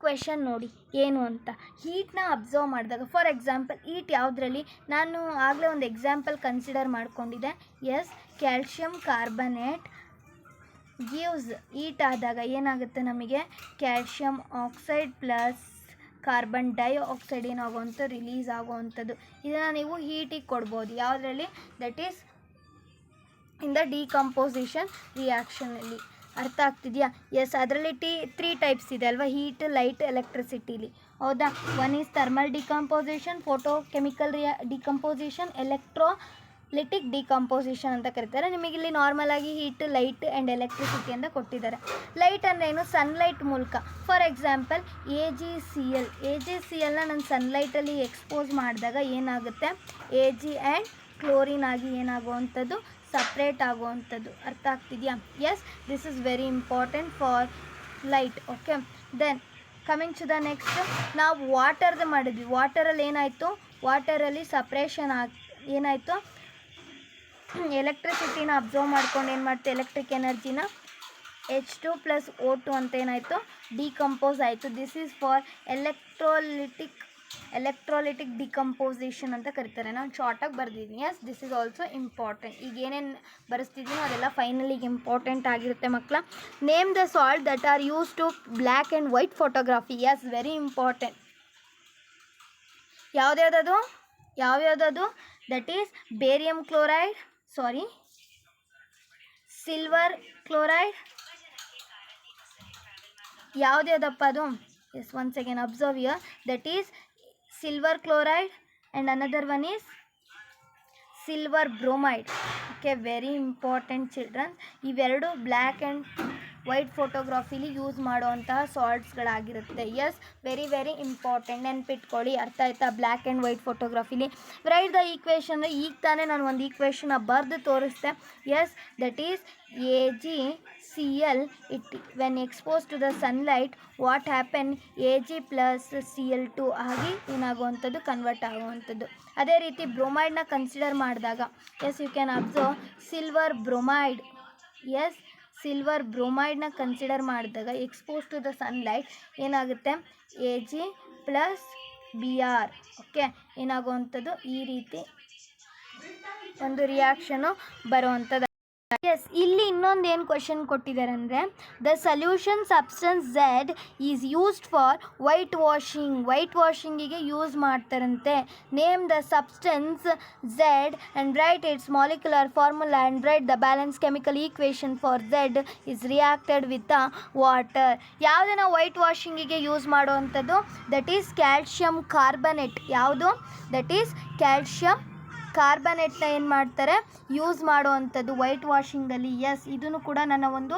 ಕ್ವೆಶನ್ ನೋಡಿ ಏನು ಅಂತ. ಹೀಟ್ನ ಅಬ್ಸರ್ವ್ ಮಾಡಿದಾಗ, ಫಾರ್ ಎಕ್ಸಾಂಪಲ್ ಹೀಟ್ ಯಾವುದರಲ್ಲಿ, ನಾನು ಆಗಲೇ ಒಂದು ಎಕ್ಸಾಂಪಲ್ ಕನ್ಸಿಡರ್ ಮಾಡ್ಕೊಂಡಿದ್ದೆ. Yes, calcium carbonate gives heat ಆದಾಗ ಏನಾಗುತ್ತೆ ನಮಗೆ, calcium oxide plus carbon dioxide ಏನಾಗುವಂಥ ರಿಲೀಸ್ ಆಗುವಂಥದ್ದು. ಇದನ್ನು ನೀವು ಹೀಟಿಗೆ ಕೊಡ್ಬೋದು. ಯಾವುದರಲ್ಲಿ? That is in the decomposition ರಿಯಾಕ್ಷನಲ್ಲಿ. ಅರ್ಥ ಆಗ್ತಿದೆಯಾ? ಎಸ್, ಅದರಲ್ಲಿ 3 ಟೈಪ್ಸ್ ಇದೆ ಅಲ್ವಾ, ಹೀಟ್, ಲೈಟ್, ಎಲೆಕ್ಟ್ರಿಸಿಟಿಲಿ. ಹೌದಾ? One is thermal decomposition, photo chemical decomposition, electrolytic decomposition ಅಂತ ಕರೀತಾರೆ. ನಿಮಗಿಲ್ಲಿ ನಾರ್ಮಲ್ ಆಗಿ ಹೀಟ್, ಲೈಟ್ ಆ್ಯಂಡ್ ಎಲೆಕ್ಟ್ರಿಸಿಟಿ ಅಂತ ಕೊಟ್ಟಿದ್ದಾರೆ. ಲೈಟ್ ಅಂದರೆ ಏನು? ಸನ್ಲೈಟ್ ಮೂಲಕ. ಫಾರ್ ಎಕ್ಸಾಂಪಲ್ AgClನ ನಾನು ಸನ್ಲೈಟಲ್ಲಿ ಎಕ್ಸ್ಪೋಸ್ ಮಾಡಿದಾಗ ಏನಾಗುತ್ತೆ, Ag ಆ್ಯಂಡ್ ಕ್ಲೋರಿನ್ ಆಗಿ ಏನಾಗುವಂಥದ್ದು, ಸಪ್ರೇಟ್ ಆಗುವಂಥದ್ದು. ಅರ್ಥ ಆಗ್ತಿದೆಯಾ? Yes, this is very important for light. Okay, then coming to the next, ನಾವು ವಾಟರ್ದು ಮಾಡಿದ್ವಿ. ವಾಟರಲ್ಲಿ ಏನಾಯಿತು, ವಾಟರಲ್ಲಿ ಸಪ್ರೇಷನ್ ಏನಾಯಿತು, ಎಲೆಕ್ಟ್ರಿಸಿಟಿನ ಅಬ್ಸರ್ವ್ ಮಾಡ್ಕೊಂಡು ಏನು ಮಾಡ್ತೀವಿ, ಎಲೆಕ್ಟ್ರಿಕ್ ಎನರ್ಜಿನ H2 + O2 ಅಂತ ಏನಾಯಿತು, ಡಿಕಂಪೋಸ್ ಆಯಿತು. This is for electrolytic decomposition ಅಂತ ಕರೀತಾರೆ. ನಾನು ಶಾರ್ಟಾಗಿ ಬರೆದಿದ್ದೀನಿ. Yes, this is also important. ಈಗ ಏನೇನು ಬರೆಸ್ತಿದ್ದೀನೋ ಅದೆಲ್ಲ ಫೈನಲಿಗೆ ಇಂಪಾರ್ಟೆಂಟ್ ಆಗಿರುತ್ತೆ ಮಕ್ಕಳ. Name the salt that are use to black and white photography. Yes, very important. ಯಾವ್ಯಾವುದದು? That is barium chloride, silver chloride. ಯಾವುದ್ಯಾವುದಪ್ಪ ಅದು? Yes, once again observe here. That is silver chloride and another one is silver bromide. Okay, very important children. ಇವೆರಡು black and white ಫೋಟೋಗ್ರಫಿಲಿ use ಮಾಡುವಂತಹ ಸಾಲ್ಟ್ಸ್ಗಳಾಗಿರುತ್ತೆ. Yes, very very important. ನೆನ್ಪಿಟ್ಕೊಳ್ಳಿ. ಅರ್ಥ ಆಯ್ತಾ? Black and white ಫೋಟೋಗ್ರಫಿಲಿ ರೈಟ್ ದ ಈಕ್ವೇಷನ್. ಈಗ ತಾನೇ ನಾನು ಒಂದು ಈಕ್ವೇಷನ್ನ ಬರೆದು ತೋರಿಸ್ದೆ. Yes, that is AgCl. When expose to the sunlight what happen, Ag + Cl2 ಆಗಿ ಏನಾಗುವಂಥದ್ದು, ಕನ್ವರ್ಟ್ ಆಗುವಂಥದ್ದು. ಅದೇ ರೀತಿ ಬ್ರೋಮೈಡ್ನ ಕನ್ಸಿಡರ್ ಮಾಡಿದಾಗ, yes, you can observe silver bromide. Yes, silver ಬ್ರೋಮೈಡ್ನ ಕನ್ಸಿಡರ್ ಮಾಡಿದಾಗ ಎಕ್ಸ್ಪೋಸ್ ಟು ದ ಸನ್ಲೈಟ್ ಏನಾಗುತ್ತೆ, Ag + Br. ಓಕೆ, ಏನಾಗುವಂಥದ್ದು, ಈ ರೀತಿ ಒಂದು ರಿಯಾಕ್ಷನು ಬರುವಂಥದ್ದು. ಎಸ್, ಇಲ್ಲಿ ಇನ್ನೊಂದು ಏನು ಕ್ವಶನ್ ಕೊಟ್ಟಿದ್ದಾರೆ ಅಂದರೆ, the solution substance Z is used for white ವಾಷಿಂಗಿಗೆ ಯೂಸ್ ಮಾಡ್ತಾರಂತೆ. Name the substance Z and write its molecular formula and write the balance chemical equation for Z is reacted with water. ಯಾವುದನ್ನ white ವಾಷಿಂಗಿಗೆ use ಮಾಡುವಂಥದ್ದು? That is calcium carbonate. ಯಾವುದು? That is calcium ಕಾರ್ಬನೇಟ್ನ ಏನು ಮಾಡ್ತಾರೆ, use ಮಾಡುವಂಥದ್ದು white ವಾಷಿಂಗಲ್ಲಿ. S, ಇದನ್ನು ಕೂಡ ನನ್ನ ಒಂದು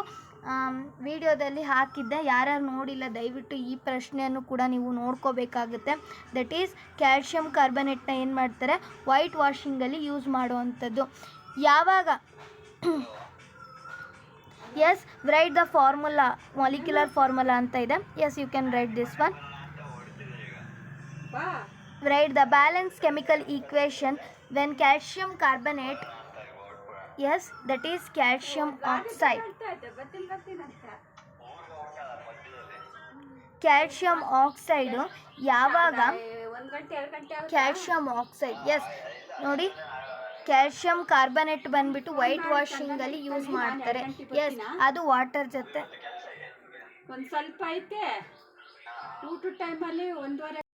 ವಿಡಿಯೋದಲ್ಲಿ ಹಾಕಿದ್ದೆ. ಯಾರ್ಯಾರು ನೋಡಿಲ್ಲ ದಯವಿಟ್ಟು ಈ ಪ್ರಶ್ನೆಯನ್ನು ಕೂಡ ನೀವು ನೋಡ್ಕೋಬೇಕಾಗುತ್ತೆ. ದಟ್ ಈಸ್ ಕ್ಯಾಲ್ಶಿಯಂ ಕಾರ್ಬನೇಟ್ನ ಏನು ಮಾಡ್ತಾರೆ, ವೈಟ್ ವಾಷಿಂಗಲ್ಲಿ ಯೂಸ್ ಮಾಡುವಂಥದ್ದು. ಯಾವಾಗ? Yes, write the formula, molecular formula ಅಂತ ಇದೆ. Yes, you can write this one. Write the balanced chemical equation when calcium carbonate, yes, that is calcium oxide. Calcium oxide ಯಾವಾಗ? Calcium oxide. Yes, ನೋಡಿ, calcium carbonate ಬಂದ್ಬಿಟ್ಟು white ವಾಷಿಂಗಲ್ಲಿ use ಮಾಡ್ತಾರೆ. Yes, ಅದು water ಜೊತೆ ಒಂದು ಸ್ವಲ್ಪ ಐತೆ. ಊಟ ಟೈಮಲ್ಲಿ 1.5.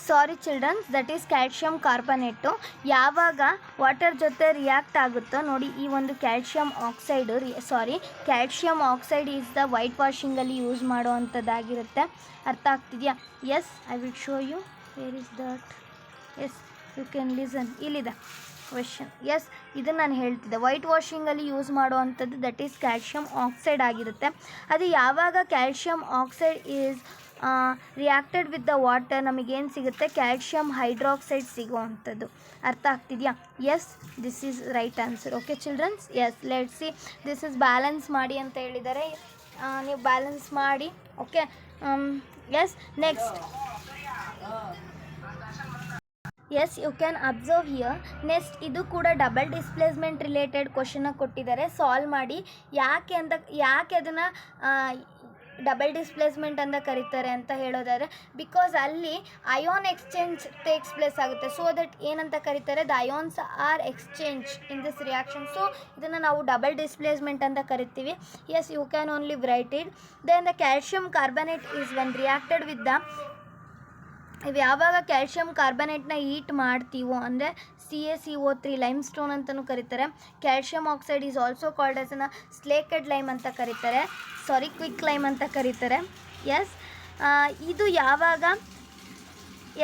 Sorry childrens, that is calcium carbonate. ಯಾವಾಗ ವಾಟರ್ ಜೊತೆ ರಿಯಾಕ್ಟ್ ಆಗುತ್ತೋ ನೋಡಿ, ಈ ಒಂದು calcium oxide is the white ವಾಷಿಂಗಲ್ಲಿ ಯೂಸ್ ಮಾಡುವಂಥದ್ದಾಗಿರುತ್ತೆ. ಅರ್ಥ ಆಗ್ತಿದೆಯಾ? Yes, I will show you where is that. Yes, you can listen. ಇಲ್ಲಿದೆ ಕ್ವೆಶನ್. ಎಸ್, ಇದನ್ನು ನಾನು ಹೇಳ್ತಿದ್ದೆ. ವೈಟ್ ವಾಷಿಂಗಲ್ಲಿ ಯೂಸ್ ಮಾಡುವಂಥದ್ದು ದಟ್ ಈಸ್ ಕ್ಯಾಲ್ಶಿಯಂ ಆಕ್ಸೈಡ್ ಆಗಿರುತ್ತೆ. ಅದು ಯಾವಾಗ calcium oxide is reacted with the water ನಮಗೇನು ಸಿಗುತ್ತೆ, ಕ್ಯಾಲ್ಶಿಯಂ ಹೈಡ್ರಾಕ್ಸೈಡ್ ಸಿಗುವಂಥದ್ದು. ಅರ್ಥ ಆಗ್ತಿದೆಯಾ? Yes, this is right answer. Okay childrens, yes let's see. This is balance ಮಾಡಿ ಅಂತ ಹೇಳಿದ್ದಾರೆ, ನೀವು ಬ್ಯಾಲೆನ್ಸ್ ಮಾಡಿ. Okay, yes next. Yes, you can observe here. Next ಇದು ಕೂಡ ಡಬಲ್ ಡಿಸ್ಪ್ಲೇಸ್ಮೆಂಟ್ ರಿಲೇಟೆಡ್ ಕ್ವಶನ್ನ ಕೊಟ್ಟಿದ್ದಾರೆ, ಸಾಲ್ವ್ ಮಾಡಿ. ಯಾಕೆ ಅದನ್ನು ಡಬಲ್ ಡಿಸ್ಪ್ಲೇಸ್ಮೆಂಟ್ ಅಂತ ಕರೀತಾರೆ ಅಂತ ಹೇಳೋದಾದರೆ, ಬಿಕಾಸ್ ಅಲ್ಲಿ ಅಯಾನ್ ಎಕ್ಸ್ಚೇಂಜ್ ಟೇಕ್ಸ್ ಪ್ಲೇಸ್ ಆಗುತ್ತೆ. ಸೊ ದಟ್ ಏನಂತ ಕರೀತಾರೆ, the ions are exchange in this reaction. So ಇದನ್ನು ನಾವು ಡಬಲ್ ಡಿಸ್ಪ್ಲೇಸ್ಮೆಂಟ್ ಅಂತ ಕರಿತೀವಿ. Yes, you can only write it. Then the calcium carbonate is when reacted with the, ಇವು ಯಾವಾಗ calcium ಕಾರ್ಬನೇಟ್ನ heat ಮಾಡ್ತೀವೋ ಅಂದರೆ CaCO3 ಲೈಮ್ ಸ್ಟೋನ್ ಅಂತಲೂ ಕರೀತಾರೆ. Calcium oxide is also called as ಅನ್ನ ಸ್ಲೇಕೆಡ್ ಲೈಮ್ ಅಂತ ಕರೀತಾರೆ, ಕ್ವಿಕ್ ಲೈಮ್ ಅಂತ ಕರೀತಾರೆ. ಎಸ್, ಇದು ಯಾವಾಗ,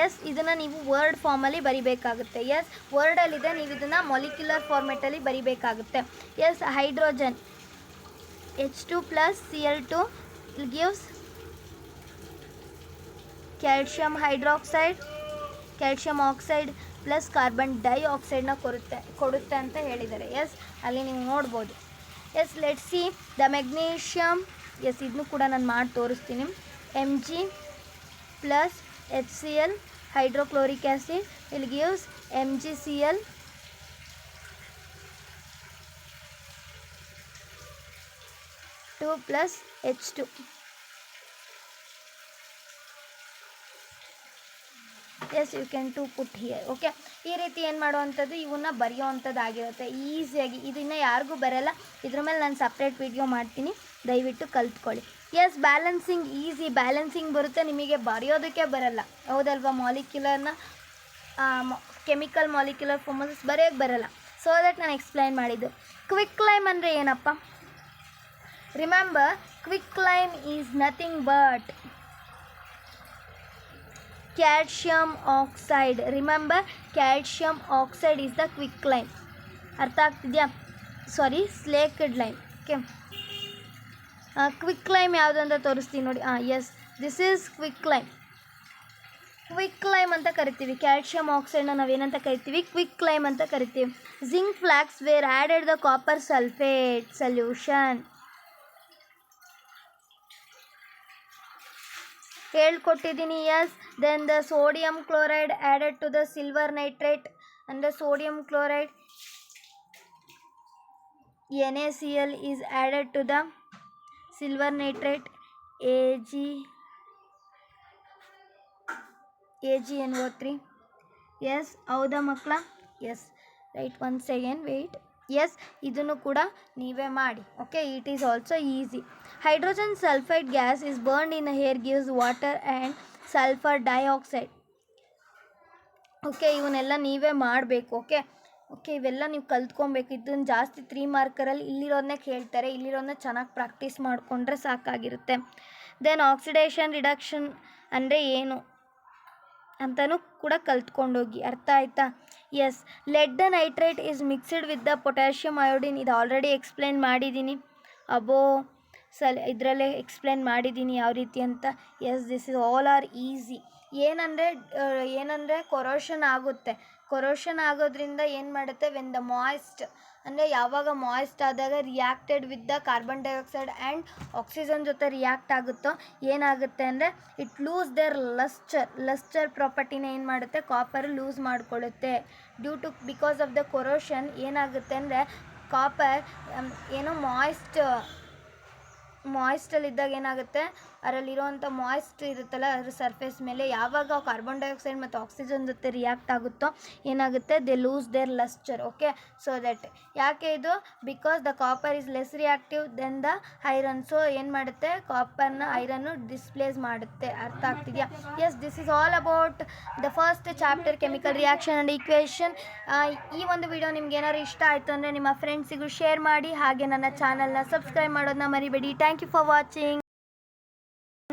ಎಸ್ ಇದನ್ನು ನೀವು ವರ್ಡ್ ಫಾರ್ಮಲ್ಲಿ ಬರಿಬೇಕಾಗುತ್ತೆ. ಎಸ್, ವರ್ಡಲ್ಲಿದೆ, ನೀವು ಇದನ್ನು ಮಾಲಿಕ್ಯುಲರ್ ಫಾರ್ಮೆಟಲ್ಲಿ ಬರಿಬೇಕಾಗುತ್ತೆ. Yes, hydrogen H2 + Cl2 gives calcium hydroxide, calcium oxide plus carbon ಡೈಆಕ್ಸೈಡ್ನ ಕೊಡುತ್ತೆ ಅಂತ ಹೇಳಿದ್ದಾರೆ. ಎಸ್, ಅಲ್ಲಿ ನೀವು ನೋಡ್ಬೋದು. Yes, let's see the magnesium. Yes, ಇದನ್ನು ಕೂಡ ನಾನು ಮಾಡಿ ತೋರಿಸ್ತೀನಿ. Mg + HCl hydrochloric acid will gives MgCl + H2. Yes, you can to put here. Okay, ಈ ರೀತಿ ಏನು ಮಾಡುವಂಥದ್ದು, ಇವನ್ನ ಬರೆಯೋವಂಥದ್ದು ಆಗಿರುತ್ತೆ ಈಸಿಯಾಗಿ. ಇದನ್ನು ಯಾರಿಗೂ ಬರೋಲ್ಲ, ಇದ್ರ ಮೇಲೆ ನಾನು ಸಪ್ರೇಟ್ ವಿಡಿಯೋ ಮಾಡ್ತೀನಿ, ದಯವಿಟ್ಟು ಕಲ್ತ್ಕೊಳ್ಳಿ. ಎಸ್, ಬ್ಯಾಲೆನ್ಸಿಂಗ್ ಈಸಿ, ಬ್ಯಾಲೆನ್ಸಿಂಗ್ ಬರುತ್ತೆ, ನಿಮಗೆ ಬರೆಯೋದಕ್ಕೆ ಬರಲ್ಲ, ಹೌದಲ್ವಾ? ಮಾಲಿಕ್ಯುಲರ್ನ ಕೆಮಿಕಲ್ ಮಾಲಿಕ್ಯುಲರ್ ಫಾರ್ಮುಲಾಸ್ ಬರೆಯೋಕ್ಕೆ ಬರಲ್ಲ. ಸೊ ದಟ್ ನಾನು ಎಕ್ಸ್ಪ್ಲೈನ್ ಮಾಡಿದ್ದು. ಕ್ವಿಕ್ ಲೈಮ್ ಅಂದರೆ ಏನಪ್ಪ? Remember, quick lime is nothing but calcium oxide. Remember, calcium oxide is the quick lime. ಅರ್ಥ ಆಗ್ತಿದೆಯಾ? Slaked lime. Okay, quick lime ಯಾವುದು ಅಂತ ತೋರಿಸ್ತೀನಿ ನೋಡಿ. Yes, this is quick lime. Quick lime ಅಂತ ಕರಿತೀವಿ. ಕ್ಯಾಲ್ಶಿಯಂ ಆಕ್ಸೈಡ್ನ ನಾವೇನಂತ ಕರಿತೀವಿ, ಕ್ವಿಕ್ ಲೈಮ್ ಅಂತ ಕರಿತೀವಿ. Zinc flakes were added the copper sulphate solution. ಹೇಳ್ಕೊಟ್ಟಿದ್ದೀನಿ. Yes, then the sodium chloride added to the silver nitrate and the sodium chloride NaCl is added to the silver nitrate AgNO3. yes, ಹೌದಾ ಮಕ್ಕಳ? Yes, right, one second wait. Yes, ಇದನ್ನು ಕೂಡ ನೀವೇ ಮಾಡಿ. Okay, it is also easy. Hydrogen sulphide gas is burned in air gives water and sulphur dioxide. Okay, ಇವನ್ನೆಲ್ಲ ನೀವೇ ಮಾಡಬೇಕು. Okay, ಇವೆಲ್ಲ ನೀವು ಕಲ್ತ್ಕೊಬೇಕು. ಇದನ್ನು ಜಾಸ್ತಿ 3 ಮಾರ್ಕರಲ್ಲಿ ಇಲ್ಲಿರೋದನ್ನೇ ಕೇಳ್ತಾರೆ, ಇಲ್ಲಿರೋದನ್ನ ಚೆನ್ನಾಗಿ ಪ್ರಾಕ್ಟೀಸ್ ಮಾಡಿಕೊಂಡ್ರೆ ಸಾಕಾಗಿರುತ್ತೆ. ದೆನ್ ಆಕ್ಸಿಡೇಷನ್ ರಿಡಕ್ಷನ್ ಅಂದರೆ ಏನು ಅಂತಲೂ ಕೂಡ ಕಲ್ತ್ಕೊಂಡೋಗಿ. ಅರ್ಥ ಆಯ್ತಾ? Yes, lead nitrate is mixed with the potassium iodine. ಇದು ಆಲ್ರೆಡಿ ಎಕ್ಸ್ಪ್ಲೇನ್ ಮಾಡಿದ್ದೀನಿ, ಇದರಲ್ಲೇ ಎಕ್ಸ್ಪ್ಲೇನ್ ಮಾಡಿದ್ದೀನಿ ಯಾವ ರೀತಿ ಅಂತ. Yes, this is all are easy. ಏನಂದರೆ ಕೊರೋಷನ್ ಆಗುತ್ತೆ. ಕೊರೋಷನ್ ಆಗೋದ್ರಿಂದ ಏನು ಮಾಡುತ್ತೆ, ವೆನ್ ದ ಮಾಯ್ಸ್ಟ್ ಅಂದರೆ ಯಾವಾಗ ಮಾಯ್ಸ್ಟ್ ಆದಾಗ reacted with the carbon dioxide and oxygen ಜೊತೆ ರಿಯಾಕ್ಟ್ ಆಗುತ್ತೋ ಏನಾಗುತ್ತೆ ಅಂದರೆ ಇಟ್ ಲೂಸ್ ದೇರ್ ಲಸ್ಚರ್ ಪ್ರಾಪರ್ಟಿನ ಏನು ಮಾಡುತ್ತೆ, ಕಾಪರ್ ಲೂಸ್ ಮಾಡಿಕೊಳ್ಳುತ್ತೆ. ಬಿಕಾಸ್ ಆಫ್ ದ ಕೊರೋಷನ್ ಏನಾಗುತ್ತೆ ಅಂದರೆ ಕಾಪರ್ ಏನೋ ಮಾಯ್ಸ್ಟಲ್ಲಿದ್ದಾಗ ಏನಾಗುತ್ತೆ, ಅದರಲ್ಲಿರೋವಂಥ ಮಾಯ್ಸ್ಟ್ ಇರುತ್ತಲ್ಲ ಅದ್ರ ಸರ್ಫೇಸ್ ಮೇಲೆ ಯಾವಾಗ ಕಾರ್ಬನ್ ಡೈಆಕ್ಸೈಡ್ ಮತ್ತು ಆಕ್ಸಿಜನ್ ಜೊತೆ ರಿಯಾಕ್ಟ್ ಆಗುತ್ತೋ ಏನಾಗುತ್ತೆ, they lose their lustre. Okay, so that ಯಾಕೆ ಇದು, because the copper is less reactive then the iron. So ಏನು ಮಾಡುತ್ತೆ, ಕಾಪರ್ನ ಐರನ್ನು ಡಿಸ್ಪ್ಲೇಸ್ ಮಾಡುತ್ತೆ. ಅರ್ಥ ಆಗ್ತಿದೆಯಾ? Yes, this is all about the first chapter chemical reaction and equation. ಈ ಒಂದು ವಿಡಿಯೋ ನಿಮ್ಗೆ ಏನಾದ್ರು ಇಷ್ಟ ಆಯಿತು ಅಂದರೆ ನಿಮ್ಮ ಫ್ರೆಂಡ್ಸಿಗೂ ಶೇರ್ ಮಾಡಿ, ಹಾಗೆ ನನ್ನ ಚಾನಲ್ನ ಸಬ್ಸ್ಕ್ರೈಬ್ ಮಾಡೋದನ್ನ ಮರಿಬೇಡಿ. Thank you for watching.